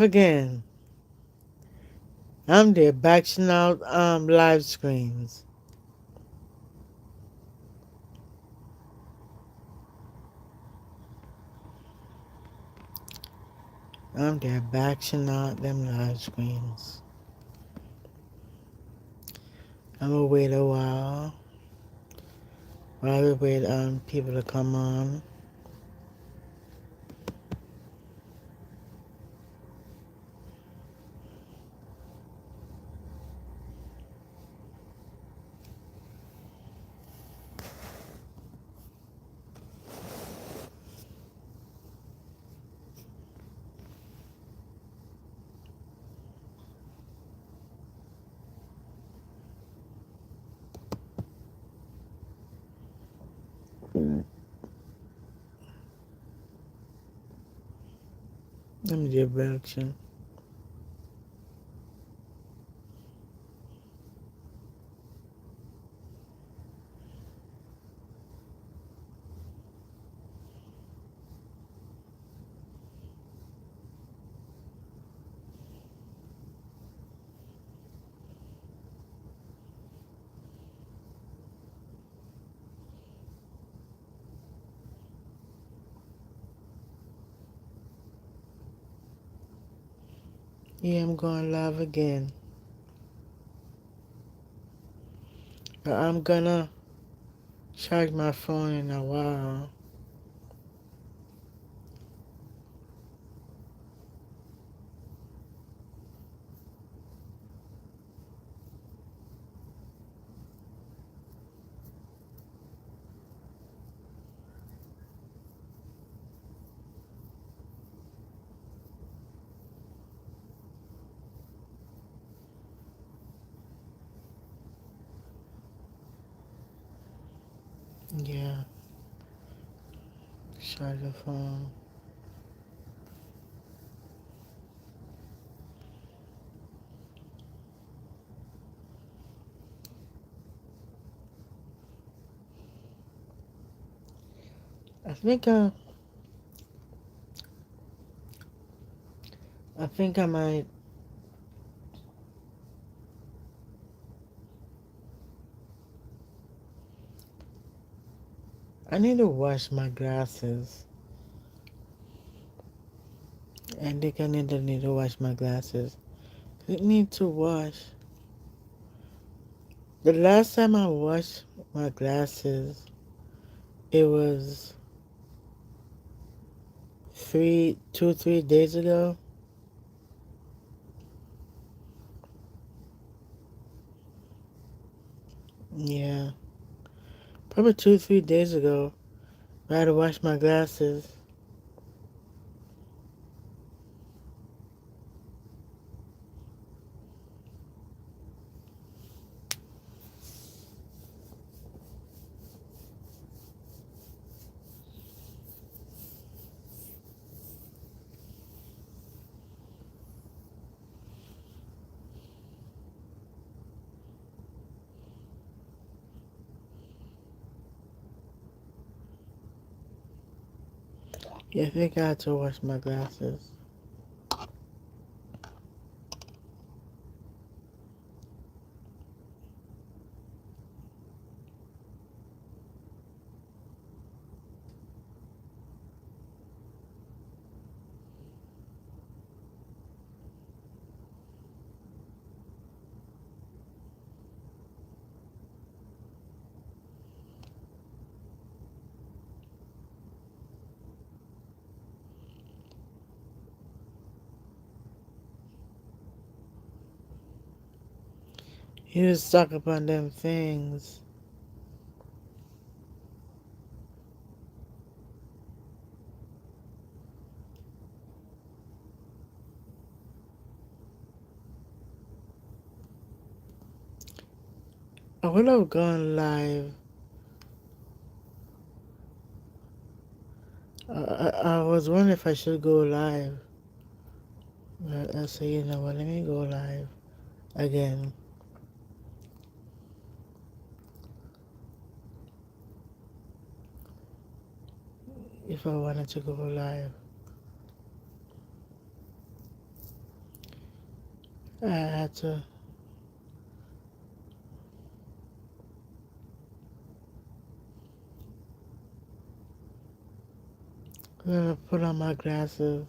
Again, I'm there backing out live screens. I'm there backing out them live screens. I'm gonna wait a while we wait people to come on. Let me do a reaction. Yeah, I'm going live again. But I'm gonna charge my phone in a while. Yeah, charge the phone. I think I, I think I might. I need to wash my glasses. I think I need to wash my glasses. I need to wash. The last time I washed my glasses, it was 3 days ago. Yeah, probably 3 days ago. I had to wash my glasses. Yeah, I think I had to wash my glasses. He was stuck upon them things. I would have gone live. I was wondering if I should go live. But I said, you know what, let me go live again. If I wanted to go live. I had to put on my glasses.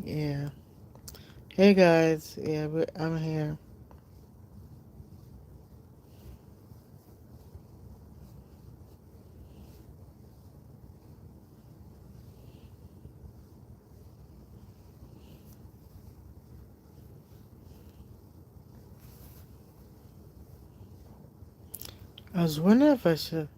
Yeah. Hey guys. Yeah, I'm here. I was wondering if I should.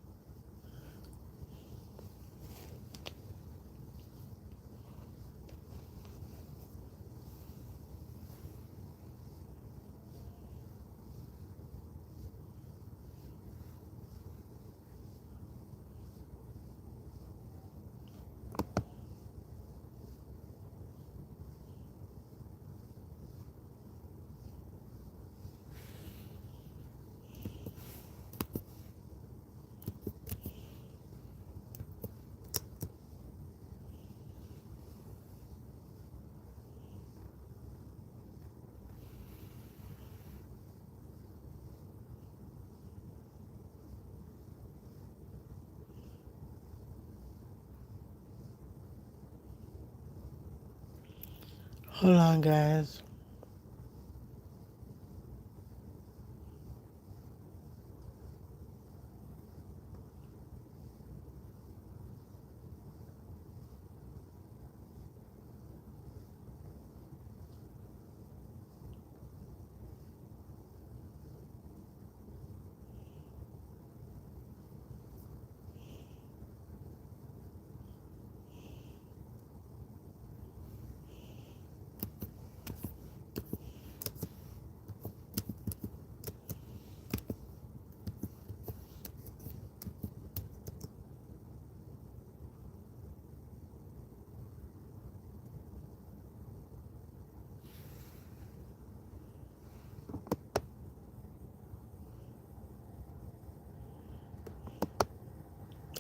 Hold on, guys.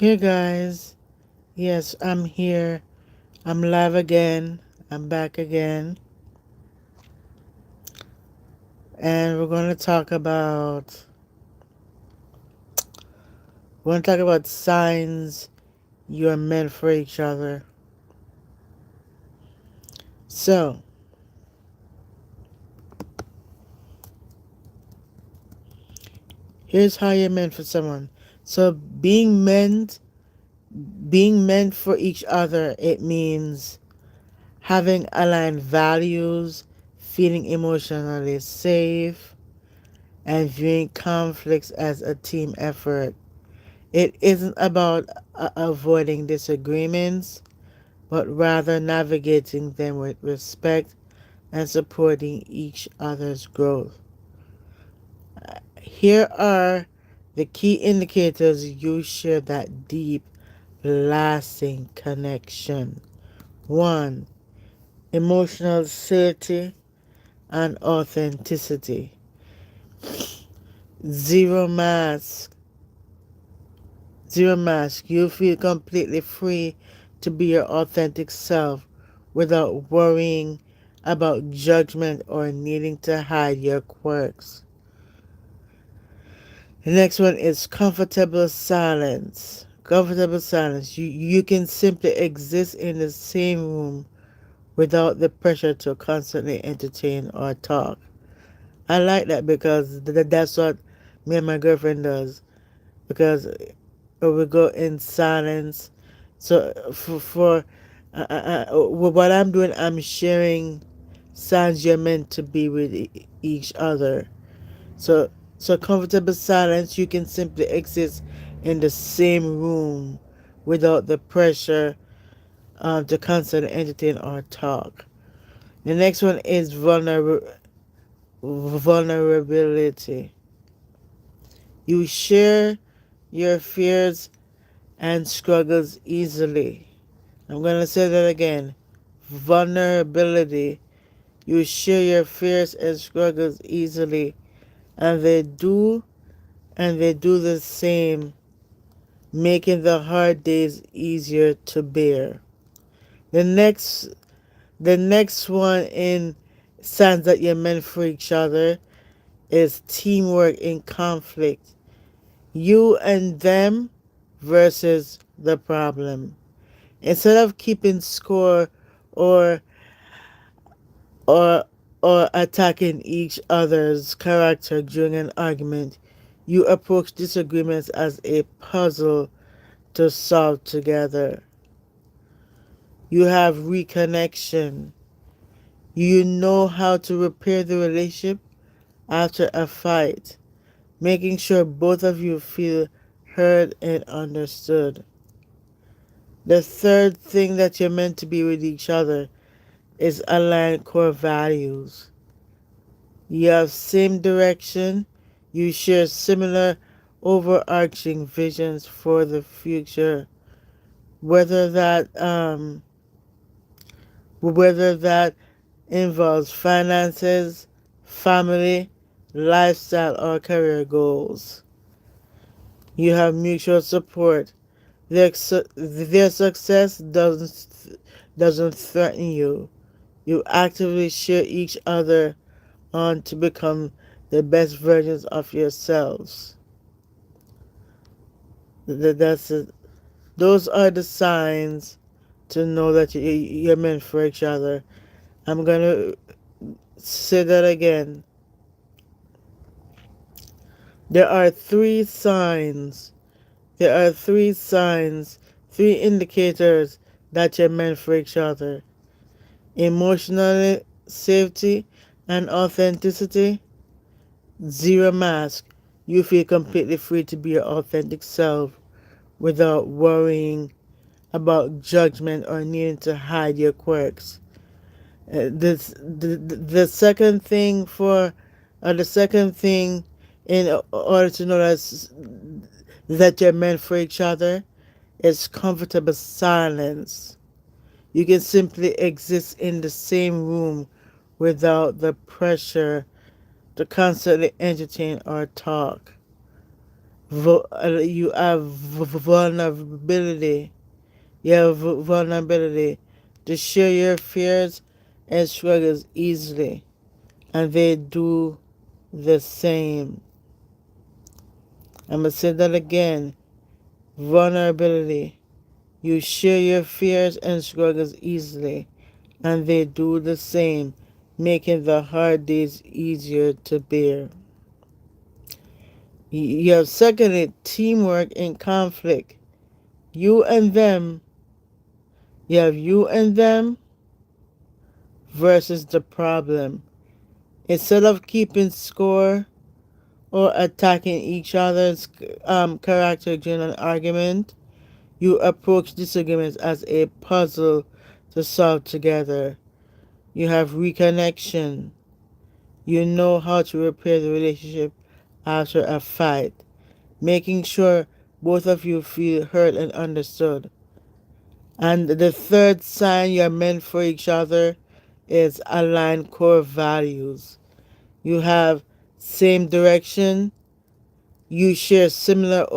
Hey guys. Yes, I'm here. I'm live again. I'm back again. And we're going to talk about signs you're meant for each other. So, here's how you're meant for someone. So, being meant for each other, it means having aligned values, feeling emotionally safe, and viewing conflicts as a team effort. It isn't about avoiding disagreements, but rather navigating them with respect and supporting each other's growth. Here are the key indicators you share that deep, lasting connection. 1. Emotional safety and authenticity. Zero mask. Zero mask. You feel completely free to be your authentic self without worrying about judgment or needing to hide your quirks. The next one is comfortable silence. Comfortable silence. You can simply exist in the same room without the pressure to constantly entertain or talk. I like that because that's what me and my girlfriend does. Because we go in silence. So for what I'm doing, I'm sharing signs you're meant to be with each other. So so comfortable silence, you can simply exist in the same room without the pressure to constantly entertain or talk. The next one is vulnerability. You share your fears and struggles easily. I'm going to say that again. Vulnerability. You share your fears and struggles easily, and they do the same, making the hard days easier to bear. The next the next one in signs that you're meant for each other is teamwork in conflict. You and them versus the problem. Instead of keeping score or or or attacking each other's character during an argument, you approach disagreements as a puzzle to solve together. You have reconnection. You know how to repair the relationship after a fight, making sure both of you feel heard and understood. The third thing that you're meant to be with each other is aligned core values. You have same direction. You share similar overarching visions for the future. Whether that whether that involves finances, family, lifestyle, or career goals. You have mutual support. Their success doesn't threaten you. You actively share each other on to become the best versions of yourselves. That's it. Those are the signs to know that you're meant for each other. I'm gonna say that again. There are three signs. There are three signs, three indicators that you're meant for each other: emotional safety and authenticity. Zero mask. You feel completely free to be your authentic self without worrying about judgment or needing to hide your quirks. The second thing the second thing in order to know that you're meant for each other is comfortable silence. You can simply exist in the same room without the pressure to constantly entertain or talk. You have vulnerability. You have vulnerability to share your fears and struggles easily, and they do the same. I'm going to say that again. Vulnerability. You share your fears and struggles easily, and they do the same, making the hard days easier to bear. You have secondly, teamwork in conflict. You and them, you have you and them versus the problem. Instead of keeping score or attacking each other's character during an argument, you approach disagreements as a puzzle to solve together. You have reconnection. You know how to repair the relationship after a fight, making sure both of you feel heard and understood. And the third sign you're meant for each other is aligned core values. You have same direction. You share similar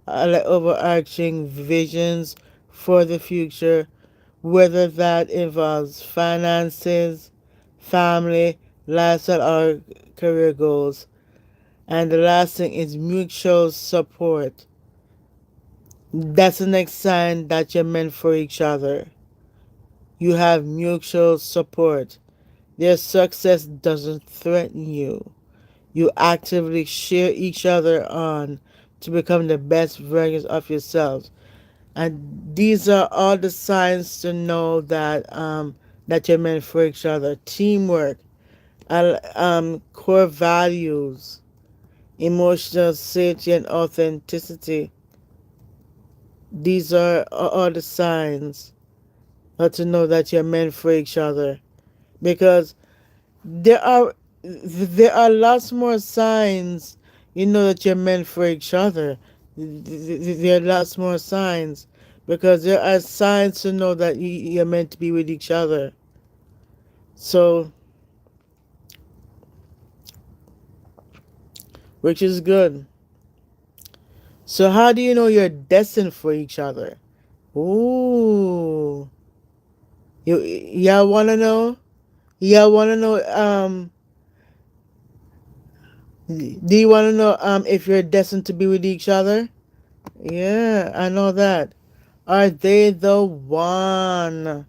overarching visions for the future, whether that involves finances, family, lifestyle, or career goals. And the last thing is mutual support. That's the next sign that you're meant for each other. You have mutual support. Their success doesn't threaten you. You actively cheer each other on to become the best versions of yourselves. And these are all the signs to know that you're meant for each other. Teamwork, core values, emotional safety and authenticity. These are all the signs. how to know that you're meant for each other. Because there are there are lots more signs you know that you're meant for each other. There are lots more signs because there are signs to know that you're meant to be with each other. So, which is good. So, how do you know you're destined for each other? Ooh, y'all wanna know? Y'all wanna know? Do you wanna know? If you're destined to be with each other? Yeah, I know that. Are they the one?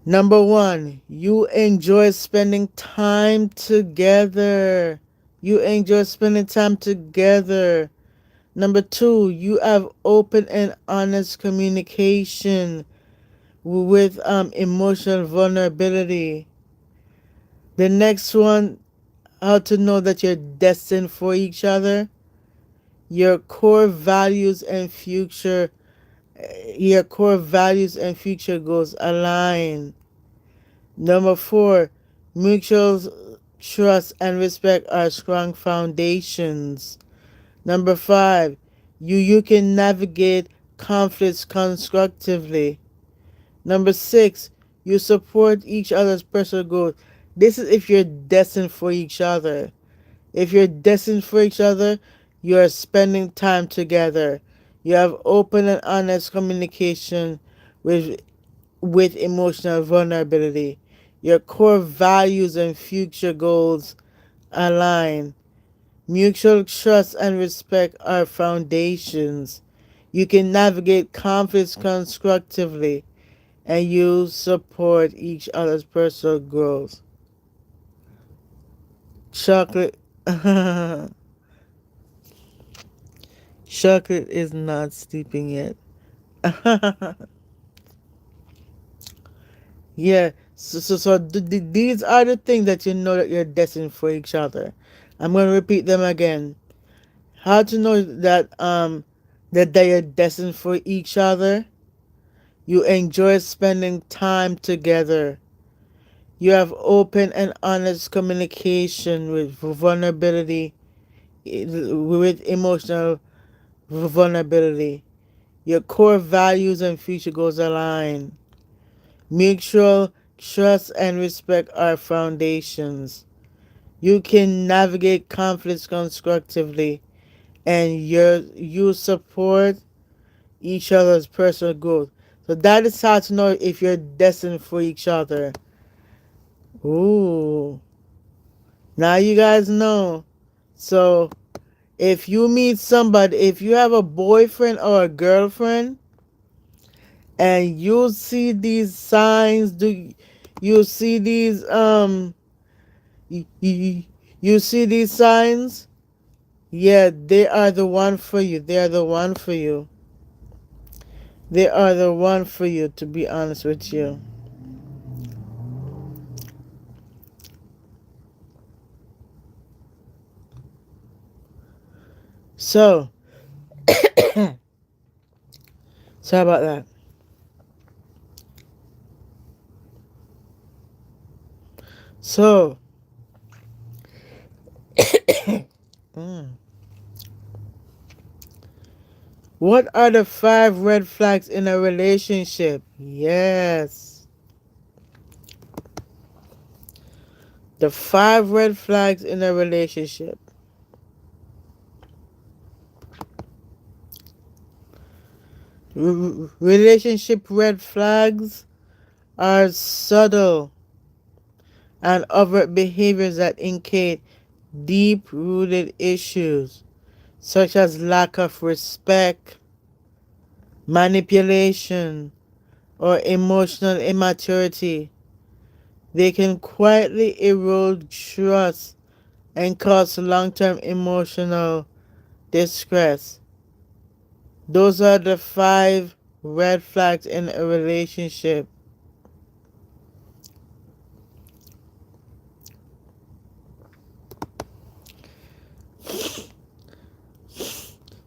Number one, you enjoy spending time together. You enjoy spending time together. Number two, you have open and honest communication with emotional vulnerability. The next one, how to know that you're destined for each other. Your core values and future your core values and future goals align. Number four, mutual trust and respect are strong foundations. Number five, you can navigate conflicts constructively. Number six, you support each other's personal growth. This is if you're destined for each other. If you're destined for each other, you are spending time together. You have open and honest communication with emotional vulnerability. Your core values and future goals align. Mutual trust and respect are foundations. You can navigate conflicts constructively and you support each other's personal growth. Chocolate. Chocolate is not sleeping yet. Yeah. These are the things that you know that you're destined for each other. I'm going to repeat them again. How to know that they are destined for each other? You enjoy spending time together. You have open and honest communication with vulnerability, with emotional vulnerability. Your core values and future goals align. Mutual trust and respect are foundations. You can navigate conflicts constructively and you support each other's personal growth. So that is how to know if you're destined for each other. Ooh. Now you guys know. So if you meet somebody, if you have a boyfriend or a girlfriend and you see these signs, you see these you see these signs? Yeah, they are the one for you. They are the one for you. They are the one for you, to be honest with you. So, sorry about that. So, mm, what are the 5 red flags in a relationship? Yes. The 5 red flags in a relationship. Relationship red flags are subtle and overt behaviors that indicate deep rooted issues such as lack of respect, manipulation, or emotional immaturity. They can quietly erode trust and cause long term emotional distress. Those are the 5 red flags in a relationship.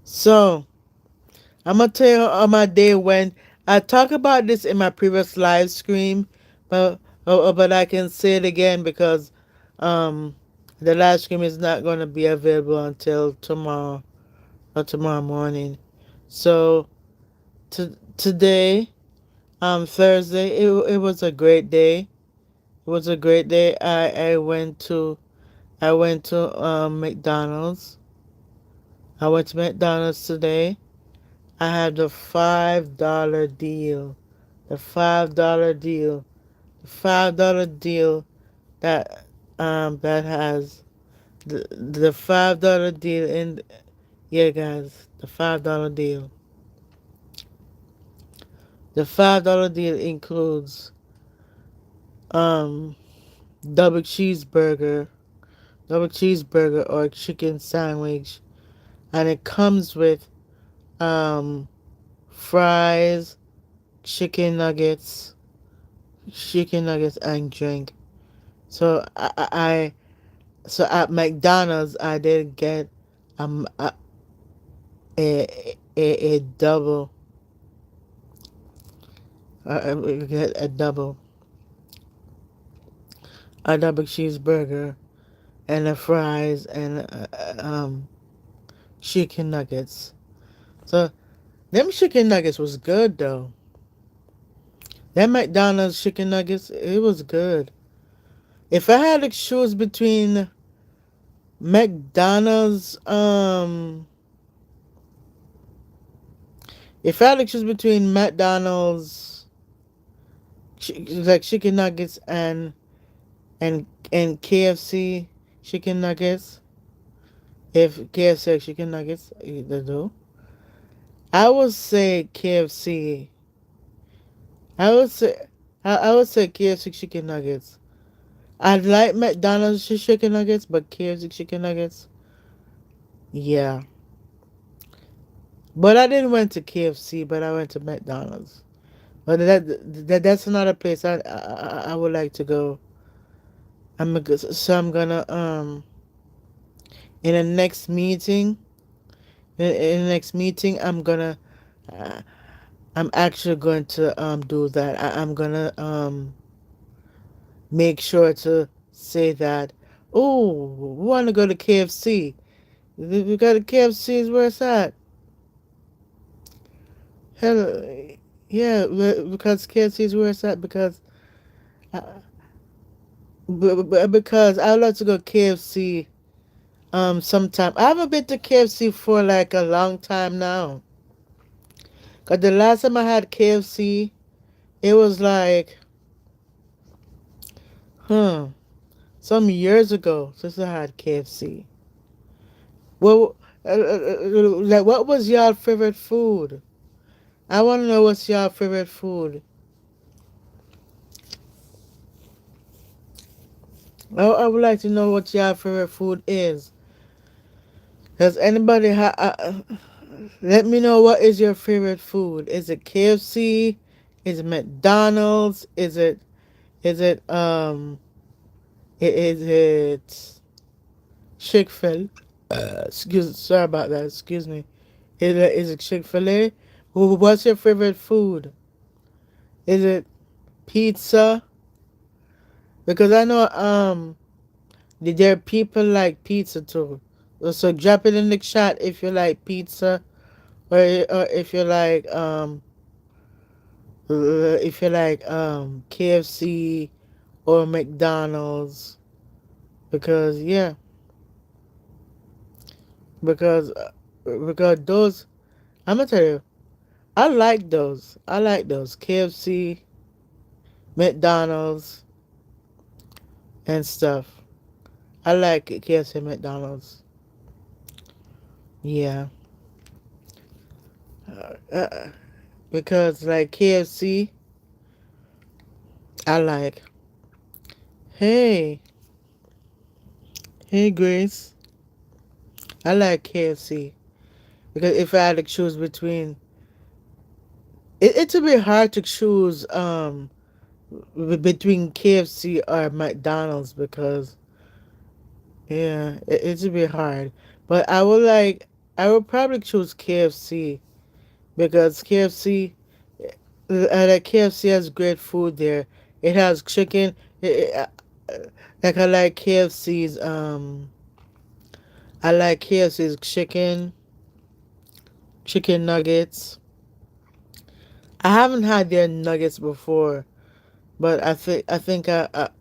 So, I'm gonna tell you how my day went I talked about this in my previous live stream, but but I can say it again because um the live stream is not going to be available until tomorrow or tomorrow morning. So today, Thursday, it was a great day. It was a great day. I went to McDonald's. I went to McDonald's today. I had the $5 deal. The $5 deal. The $5 deal that that has the $5 deal in, yeah, guys, the $5 deal. The $5 deal includes um double cheeseburger, double cheeseburger or chicken sandwich, and it comes with um fries, chicken nuggets, and drink. So so at McDonald's I did get um a a double get a double cheeseburger and the fries and chicken nuggets. So them chicken nuggets was good though. That McDonald's chicken nuggets, it was good. If I had to choose between McDonald's, if I had to choose between McDonald's, like chicken nuggets and KFC chicken nuggets, if KFC chicken nuggets, either do, I would say KFC. I would say I would say KFC chicken nuggets. I like McDonald's chicken nuggets, but KFC chicken nuggets, yeah. But I didn't went to KFC, but I went to McDonald's. But that's another place I would like to go. I'm gonna in the next meeting in the next meeting uh, I'm actually going to do that. I'm gonna make sure to say that. Oh, we want to go to KFC. We got a KFC's where it's at. Hello, yeah, because KFC's where it's at uh, because I would like to go KFC sometime. I haven't been to KFC for like a long time now. Cause the last time I had KFC, it was like, huh, some years ago since I had KFC. Well, like what was y'all favorite food? I want to know what's y'all favorite food. I would like to know what y'all favorite food is. Does anybody let me know what is your favorite food? Is it KFC? Is it McDonald's? Is it Chick-fil? Sorry about that. Excuse me. Is it Chick-fil-A? What's your favorite food? Is it pizza? Because I know there are people like pizza too. So drop it in the chat if you like pizza, or if you like KFC or McDonald's. Because yeah, because because those, I'm gonna tell you, I like those KFC, McDonald's, and stuff. I like KFC, McDonald's. Yeah, uh, because like KFC, I like. Hey, hey, Grace. I like KFC because if I had to choose between, it's a bit hard to choose between KFC or McDonald's because yeah, it's a bit hard. But I would probably choose KFC because KFC. Like KFC has great food there. It has chicken. Like I like KFC's. I like KFC's chicken nuggets. I haven't had their nuggets before, but I think I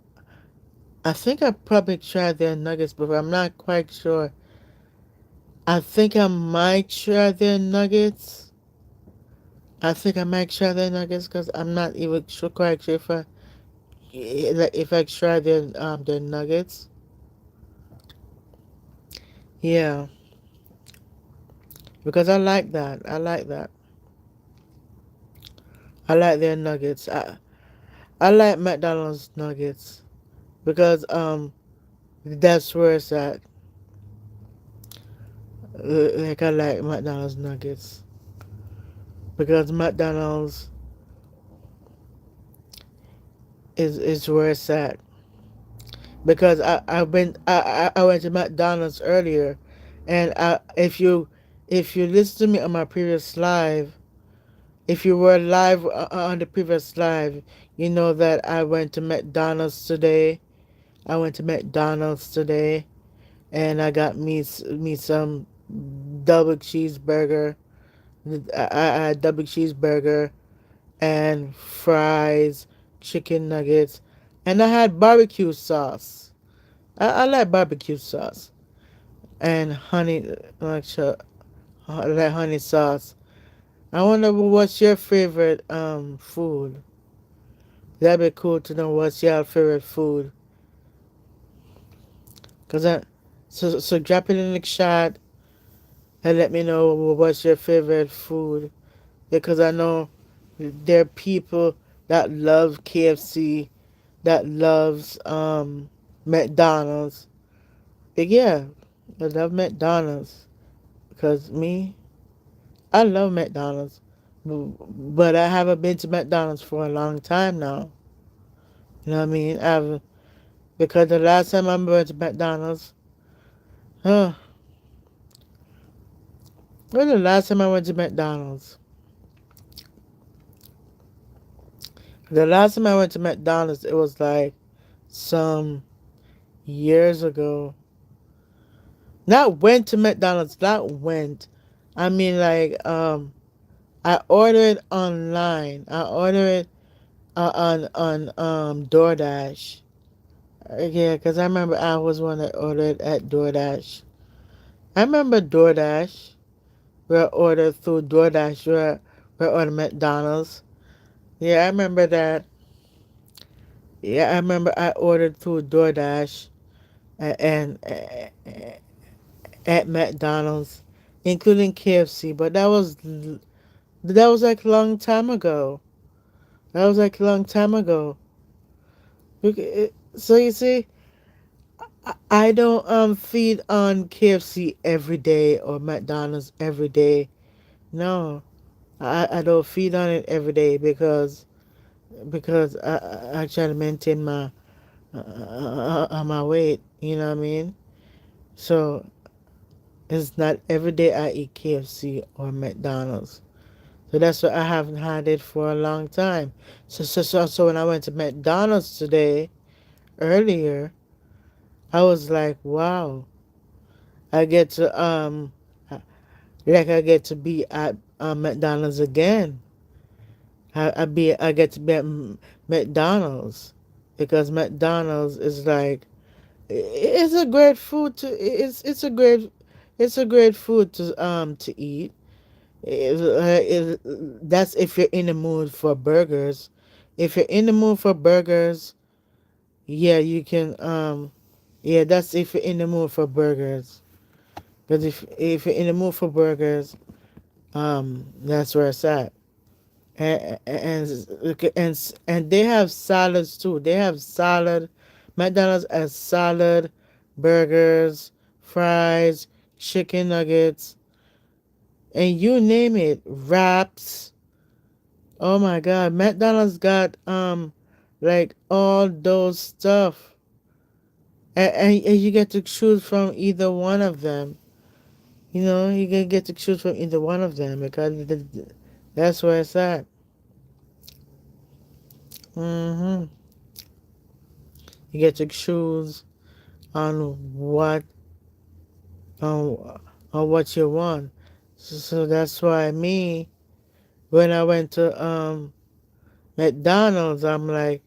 probably tried their nuggets before. I'm not quite sure. I think I might try their nuggets. I think I might try their nuggets because I'm not even sure quite sure if I try their nuggets. Yeah, because I like that. I like that. I like their nuggets. I like McDonald's nuggets because that's where it's at. Like I like McDonald's nuggets because McDonald's is where it's at. Because I went to McDonald's earlier, and if you listen to me on my previous live, if you were live on the previous live, you know that I went to McDonald's today. I went to McDonald's today, and I got me some double cheeseburger. I had double cheeseburger and fries, chicken nuggets, and I had barbecue sauce. I like barbecue sauce and honey, like honey sauce. I wonder what's your favorite food. That'd be cool to know what's your favorite food. Cause so drop it in the chat and let me know what's your favorite food. Because I know there are people that love KFC, that loves McDonald's. But yeah, I love McDonald's. Because me, I love McDonald's. But I haven't been to McDonald's for a long time now. You know what I mean? Because the last time I went to McDonald's, huh? When the last time I went to McDonald's? The last time I went to McDonald's, it was like some years ago. Not went to McDonald's, not went. I mean like I ordered online. I ordered on DoorDash. Yeah, because I remember I was one that ordered at DoorDash. I remember DoorDash. We ordered through DoorDash. We ordered McDonald's. Yeah, I remember that. Yeah, I remember I ordered through DoorDash and at McDonald's, including KFC. But that was like a long time ago. That was like a long time ago. So you see, I don't feed on KFC every day or McDonald's every day. No, I don't feed on it every day because I try to maintain my weight. You know what I mean? So it's not every day I eat KFC or McDonald's. So that's why I haven't had it for a long time. So when I went to McDonald's today earlier, I was like, wow, I get to I get to be at McDonald's again. I get to be at McDonald's because McDonald's is like it's a great food to it's a great food to eat. That's if you're in the mood for burgers. If you're in the mood for burgers, yeah, you can yeah, that's if you're in the mood for burgers. Because if you're in the mood for burgers, that's where it's at. And they have salads too. They have salad. McDonald's has salad, burgers, fries, chicken nuggets, and you name it, wraps. Oh my God, McDonald's got like all those stuff, and you get to choose from either one of them. You know, you can get to choose from either one of them because that's where it's at. Hmm. You get to choose on on, on what you want. So that's why me, when I went to McDonald's, I'm like,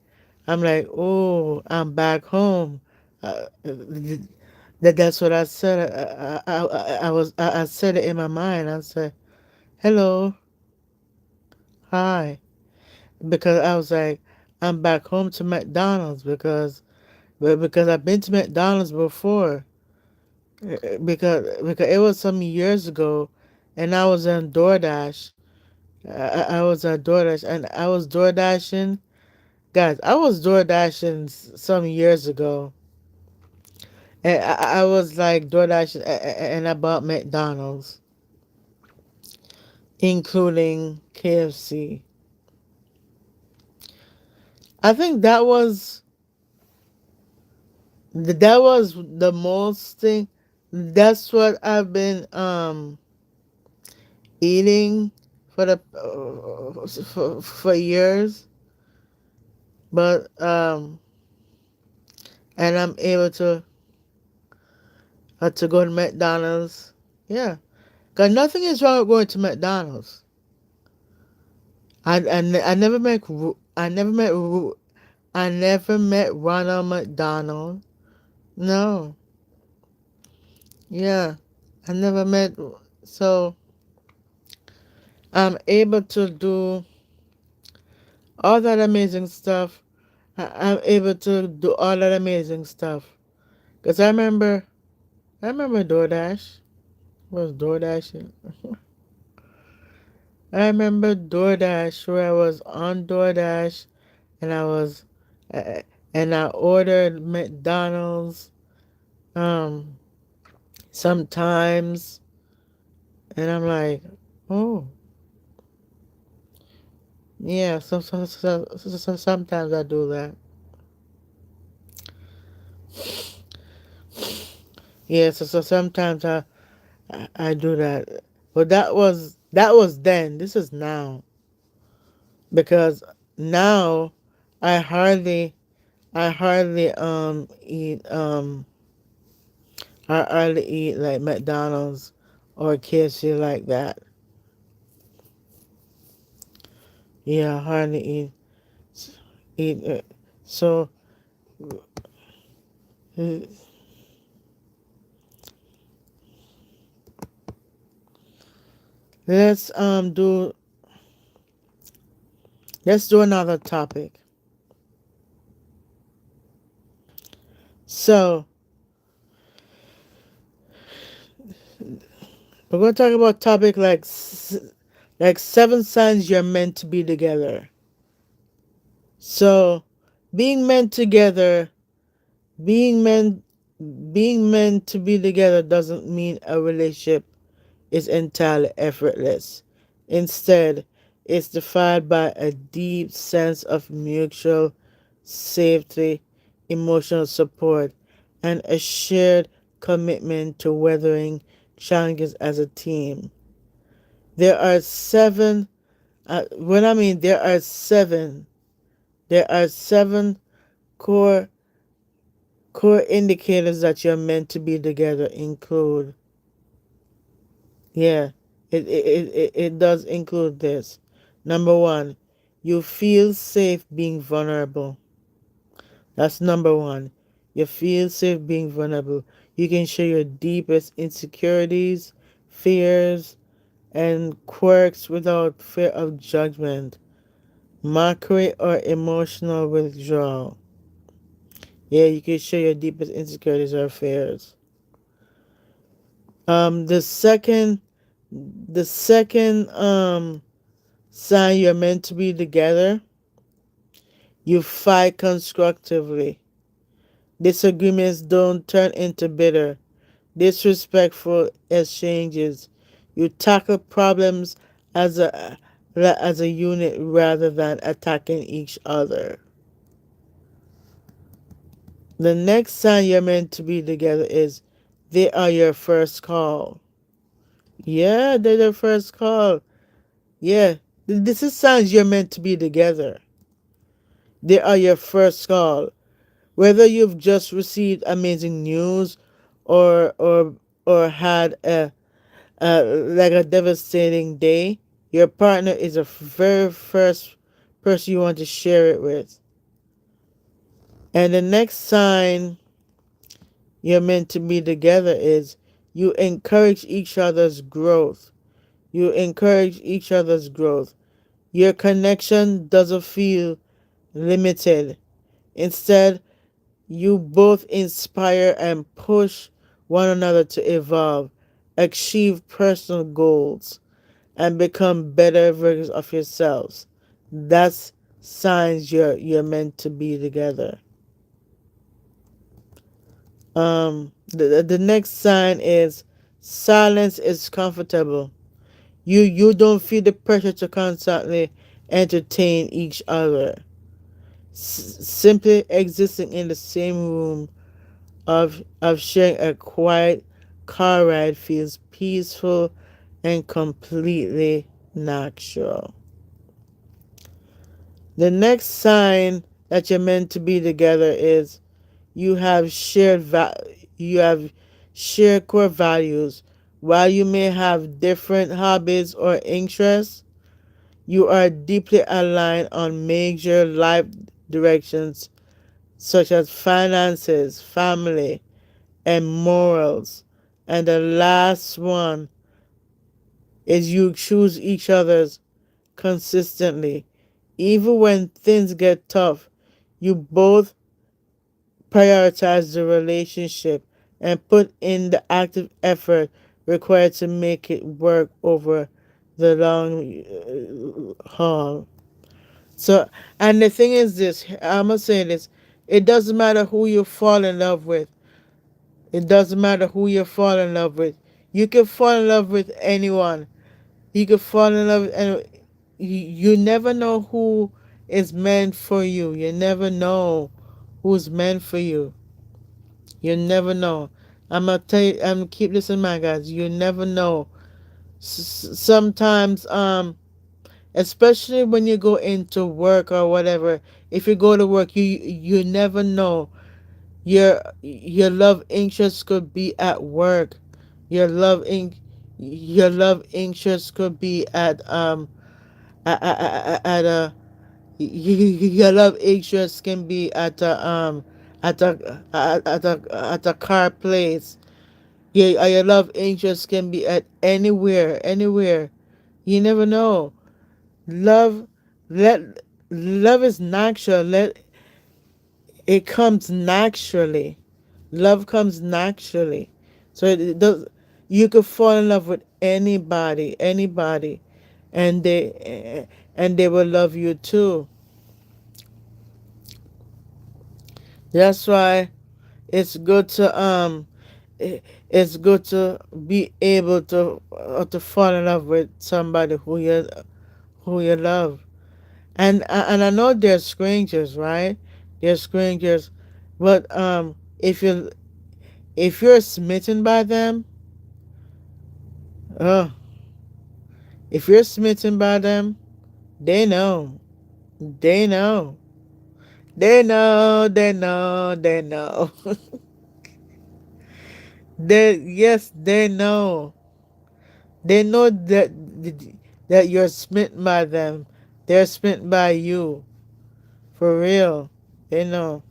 oh, I'm back home. That's what I said. I said it in my mind. I said, hello, hi, because I was like, I'm back home to McDonald's because I've been to McDonald's before. Because it was some years ago, and I was on DoorDash. I was on DoorDash, and I was DoorDashing. Guys, I was DoorDashing some years ago, and I was like DoorDashing, and I bought McDonald's, including KFC. I think that was the most thing. That's what I've been eating for the for years, but and I'm able to go to McDonald's. Yeah, cause nothing is wrong with going to McDonald's. I never met I never met Ronald McDonald. No, yeah, I never met. So I'm able to do all that amazing stuff. I'm able to do all that amazing stuff. Cause I remember DoorDash. Was DoorDash? I remember DoorDash where I was on DoorDash and I was uh, and I ordered McDonald's um sometimes, and I'm like, oh yeah, sometimes I do that. Yeah, so sometimes I do that. But that was then. This is now, because now I hardly eat I hardly eat like McDonald's or KFC like that. Yeah, I hardly eat it. So uh, let's do another topic. So we're gonna talk about topic like 7 signs you're meant to be together. So being meant together, being meant being meant to be together doesn't mean a relationship is entirely effortless. Instead, it's defined by a deep sense of mutual safety, emotional support, and a shared commitment to weathering challenges as a team. There are seven, when I mean there are seven core core indicators that you're meant to be together include. Yeah, it does include this. Number one, you feel safe being vulnerable. That's number one. You feel safe being vulnerable. You can share your deepest insecurities, fears, and quirks without fear of judgment, mockery, or emotional withdrawal. Yeah, you can share your deepest insecurities or fears. The second sign you're meant to be together, you fight constructively. Disagreements don't turn into bitter, disrespectful exchanges. You tackle problems as a unit rather than attacking each other. The next sign you're meant to be together is they are your first call. Yeah, they're the first call. Yeah, this is signs you're meant to be together. They are your first call. Whether you've just received amazing news or had a devastating day, your partner is the very first person you want to share it with. And the next sign you're meant to be together is you encourage each other's growth. You encourage each other's growth. Your connection doesn't feel limited. Instead, you both inspire and push one another to evolve, achieve personal goals, and become better versions of yourselves. That's signs you're meant to be together. The next sign is silence is comfortable. You don't feel the pressure to constantly entertain each other. Simply existing in the same room of sharing a quiet car ride feels peaceful and completely natural. The next sign that you're meant to be together is you have you have shared core values. While you may have different hobbies or interests, you are deeply aligned on major life directions such as finances, family, and morals. And the last one is you choose each other's consistently. Even when things get tough, you both prioritize the relationship and put in the active effort required to make it work over the long haul. So, and the thing is this, I'm gonna say this: it doesn't matter who you fall in love with. It doesn't matter who you fall in love with. You can fall in love with anyone. You can fall in love, and you never know who is meant for you. You never know who's meant for you. You never know. I'm gonna tell you. I'm gonna keep this in mind, guys. You never know. Sometimes, especially when you go into work or whatever. If you go to work, you never know. Your love interest could be at work. Your love in your love interest could be at a your love interest can be at a car place. Your love interest can be at anywhere. You never know. Love, let love is natural. Let it comes naturally. Love comes naturally. So it does. You could fall in love with anybody, and they will love you too. That's why it's good to it's good to be able to fall in love with somebody who you love. And I know they're strangers, right? They're strangers, but if you're smitten by them, oh, if you're smitten by them, they know, they know, they know. They yes, they know that you're smitten by them. They're smitten by you, for real. They know.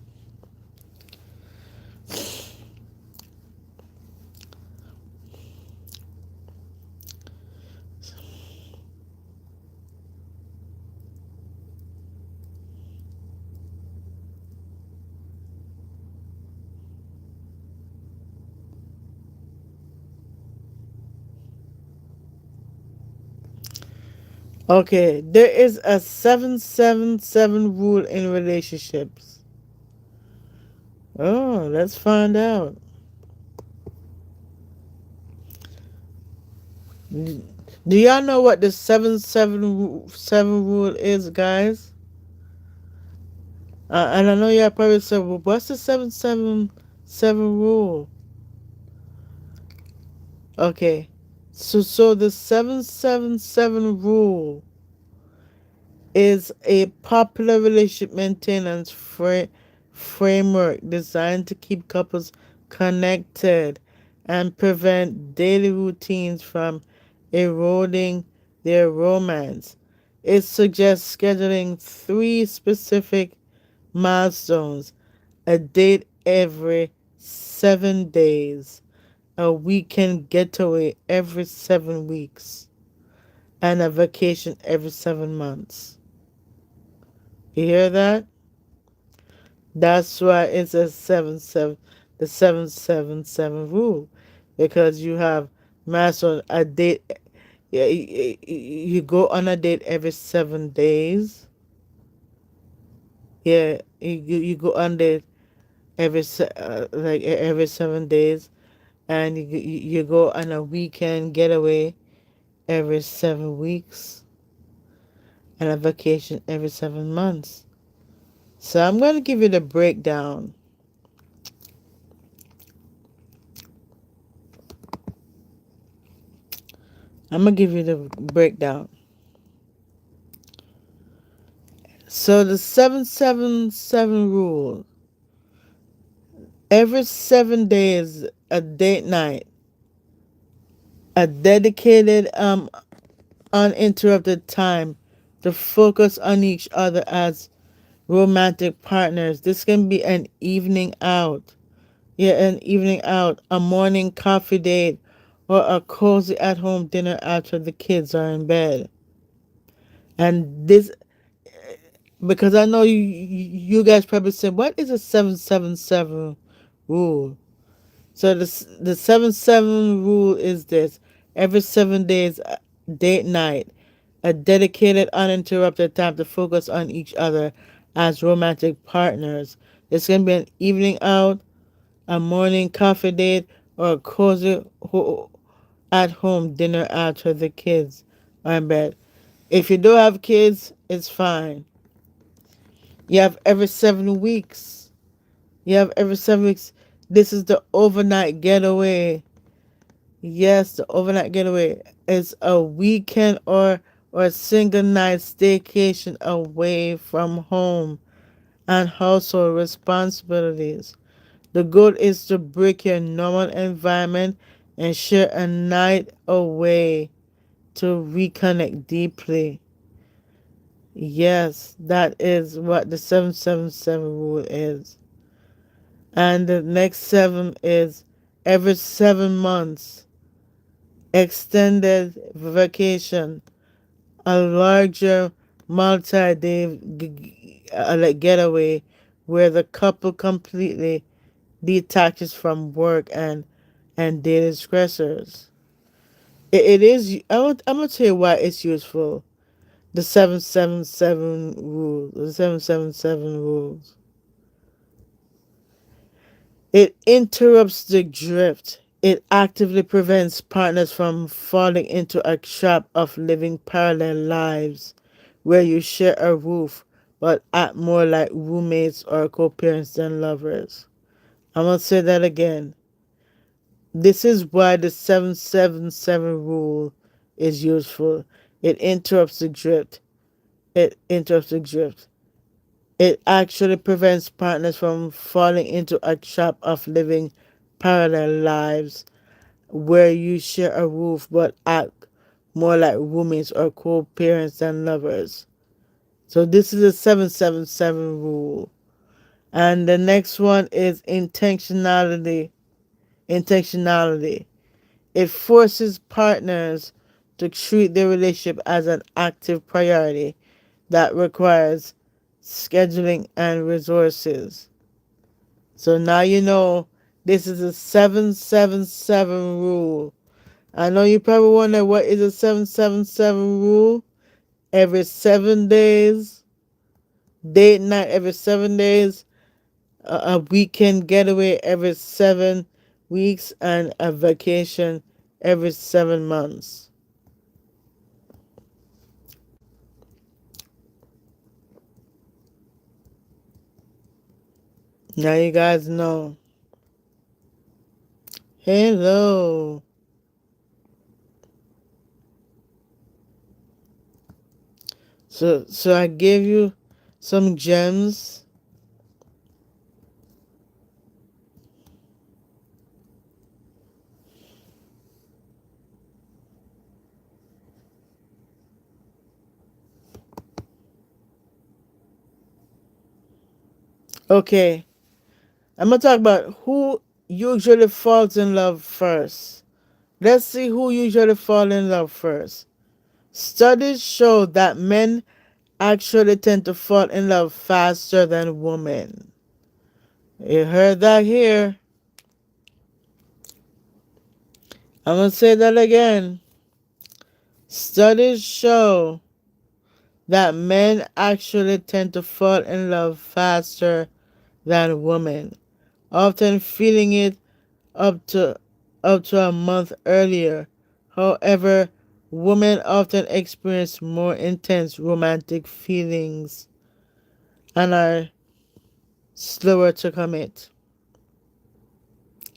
Okay, there is a 777 rule in relationships. Oh, let's find out. Do y'all know what the 777 rule is, guys? And I know y'all probably said, well, what's the 777 rule? Okay, so the 777 rule is a popular relationship maintenance framework designed to keep couples connected and prevent daily routines from eroding their romance. It suggests scheduling three specific milestones: a date every 7 days, a weekend getaway every 7 weeks, and a vacation every 7 months. You hear that? That's why it's a 7 7, the 777 rule, because you have mass on a date. Yeah, you go on a date every 7 days. Yeah, you go on date every 7 days, and you go on a weekend getaway every 7 weeks, and a vacation every 7 months. So I'm going to give you the breakdown. I'm going to give you the breakdown. So the 777 rule: every 7 days, a date night, a dedicated, uninterrupted time to focus on each other as romantic partners. This can be an evening out. Yeah, an evening out, a morning coffee date, or a cozy at home dinner after the kids are in bed. And this, because I know you guys probably said, what is a 777 rule? So the 7-7 rule is this: every 7 days, date night, a dedicated, uninterrupted time to focus on each other as romantic partners. It's gonna be an evening out, a morning coffee date, or a cozy at home dinner after the kids are in bed. If you don't have kids, it's fine. You have every 7 weeks. You have every 7 weeks. This is the overnight getaway. Yes, the overnight getaway is a weekend or a single night staycation away from home and household responsibilities. The goal is to break your normal environment and share a night away to reconnect deeply. Yes, that is what the 777 rule is. And the next seven is every 7 months, extended vacation, a larger multi-day getaway where the couple completely detaches from work and daily stressors. It is. I'm gonna tell you why it's useful. The 777 rule. The 777 rules. It interrupts the drift. It actively prevents partners from falling into a trap of living parallel lives where you share a roof but act more like roommates or co-parents than lovers. I'm going to say that again. This is why the 777 rule is useful. It interrupts the drift. It interrupts the drift. It actually prevents partners from falling into a trap of living parallel lives where you share a roof but act more like roommates or co-parents than lovers. So this is a 777 rule. And the next one is intentionality. Intentionality. It forces partners to treat their relationship as an active priority that requires scheduling and resources. So now you know this is a 777 rule. I know you probably wonder what is a 777 rule. Every 7 days, date night every 7 days, a weekend getaway every 7 weeks, and a vacation every 7 months. Now you guys know. Hello. So I gave you some gems. Okay, I'm gonna talk about who usually falls in love first. Let's see who usually fall in love first. Studies show that men actually tend to fall in love faster than women. You heard that here. I'm gonna say that again. Studies show that men actually tend to fall in love faster than women, often feeling it up to up to a month earlier. However, women often experience more intense romantic feelings and are slower to commit.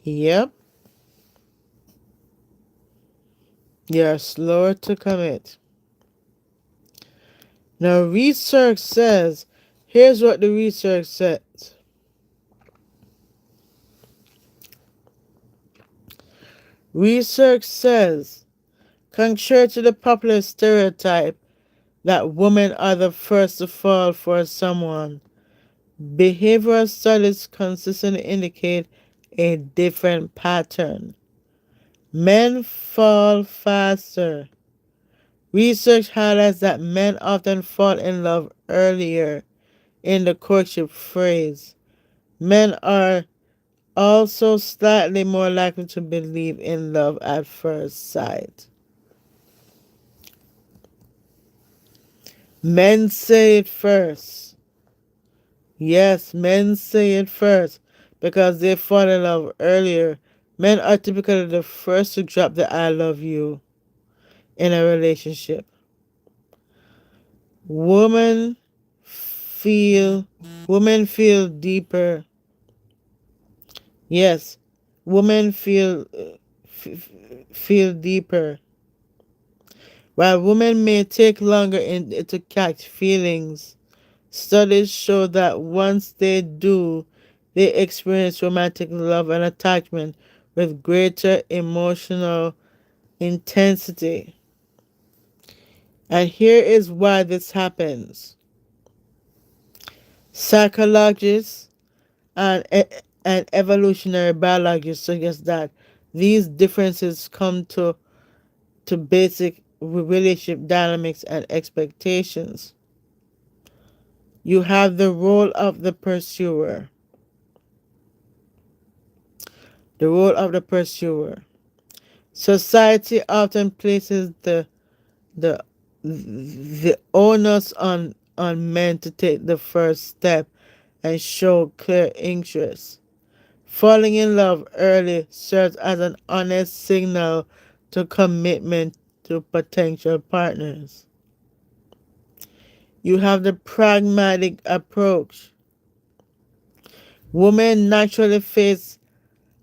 Yep, you're slower to commit. Now, research says, here's what the research says. Research says, contrary to the popular stereotype that women are the first to fall for someone, behavioral studies consistently indicate a different pattern. Men fall faster. Research highlights that men often fall in love earlier in the courtship phase. Men are also slightly more likely to believe in love at first sight. Men say it first. Yes, men say it first because they fall in love earlier. Men are typically the first to drop the I love you in a relationship. Women feel women feel deeper. Yes, women feel deeper. While women may take longer to catch feelings, studies show that once they do, they experience romantic love and attachment with greater emotional intensity. And here is why this happens. Psychologists and evolutionary biologists suggest that these differences come to basic relationship dynamics and expectations. You have the role of the pursuer. The role of the pursuer. Society often places the the onus on men to take the first step and show clear interest. Falling in love early serves as an honest signal to commitment to potential partners. You have the pragmatic approach. Women naturally face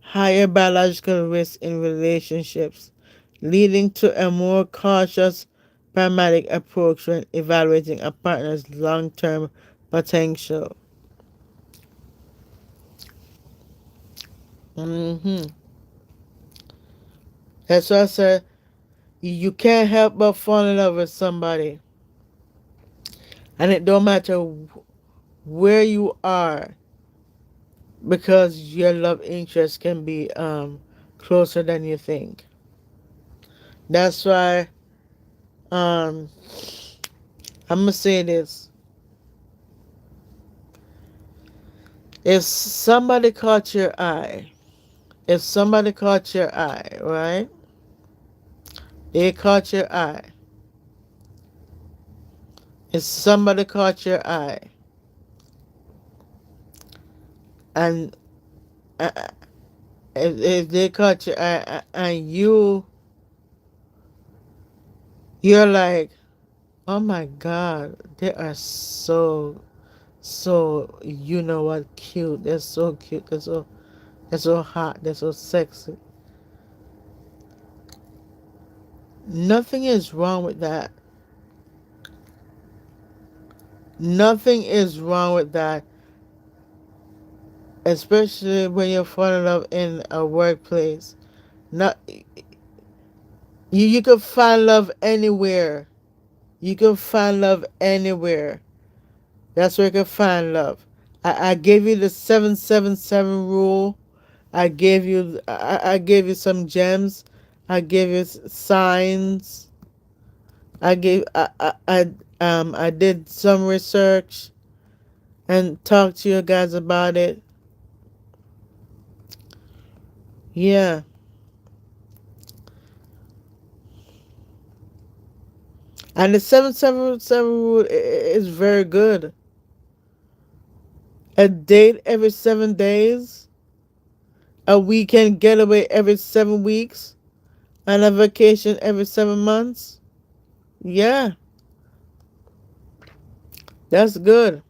higher biological risk in relationships, leading to a more cautious, pragmatic approach when evaluating a partner's long term potential. hmm That's why I said you can't help but fall in love with somebody. And it don't matter where you are because your love interest can be closer than you think. That's why um, I'm gonna say this. If somebody caught your eye, if somebody caught your eye, right? They caught your eye. If somebody caught your eye, and uh, if they caught your eye, and you're like, oh my God, they are so you know what cute. They're so cute. They're so hot. They're so sexy. Nothing is wrong with that. Nothing is wrong with that, especially when you fall in love in a workplace. Not you can find love anywhere. You can find love anywhere. That's where you can find love. I gave you the 777 rule. I gave you some gems. I gave you signs. I did some research and talked to you guys about it. Yeah. And the 777 rule is very good. A date every 7 days, a weekend getaway every 7 weeks, and a vacation every 7 months. Yeah, that's good.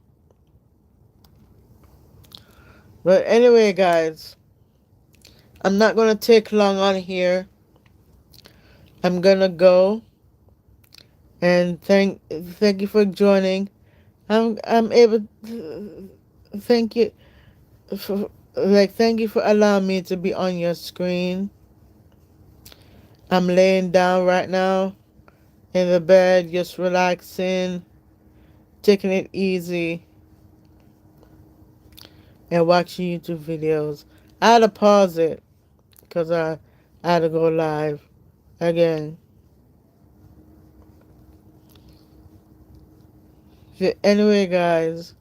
But anyway, guys, I'm not gonna take long on here. I'm gonna go and thank you for joining. I'm able to thank you for thank you for allowing me to be on your screen. I'm laying down right now in the bed, just relaxing, taking it easy, and watching YouTube videos. I had to pause it because I had to go live again. So anyway, guys,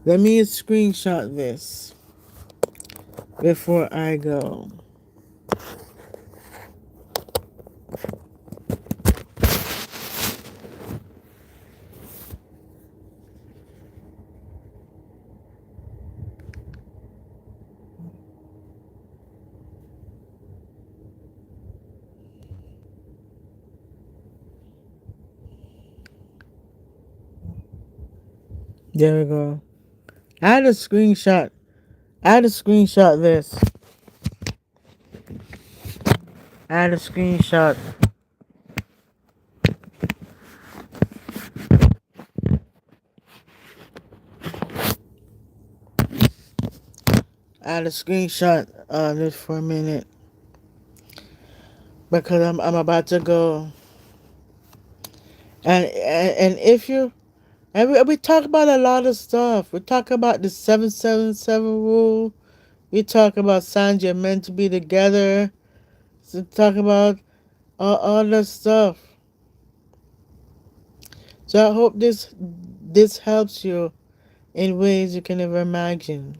let me screenshot this before I go. There we go. I had a screenshot. I had to screenshot this. I had a screenshot. I had a screenshot this for a minute because I'm about to go. And if you and we talk about a lot of stuff. We talk about the 777 rule. We talk about signs you're meant to be together. So talk about all that stuff. So I hope this helps you in ways you can never imagine.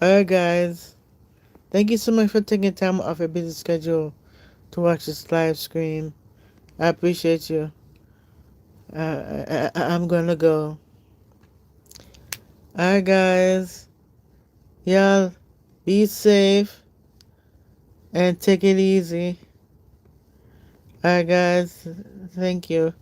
Alright, guys. Thank you so much for taking time off your busy schedule to watch this live stream. I appreciate you. I'm gonna go. Alright, guys. Y'all be safe and take it easy. Alright, guys. Thank you.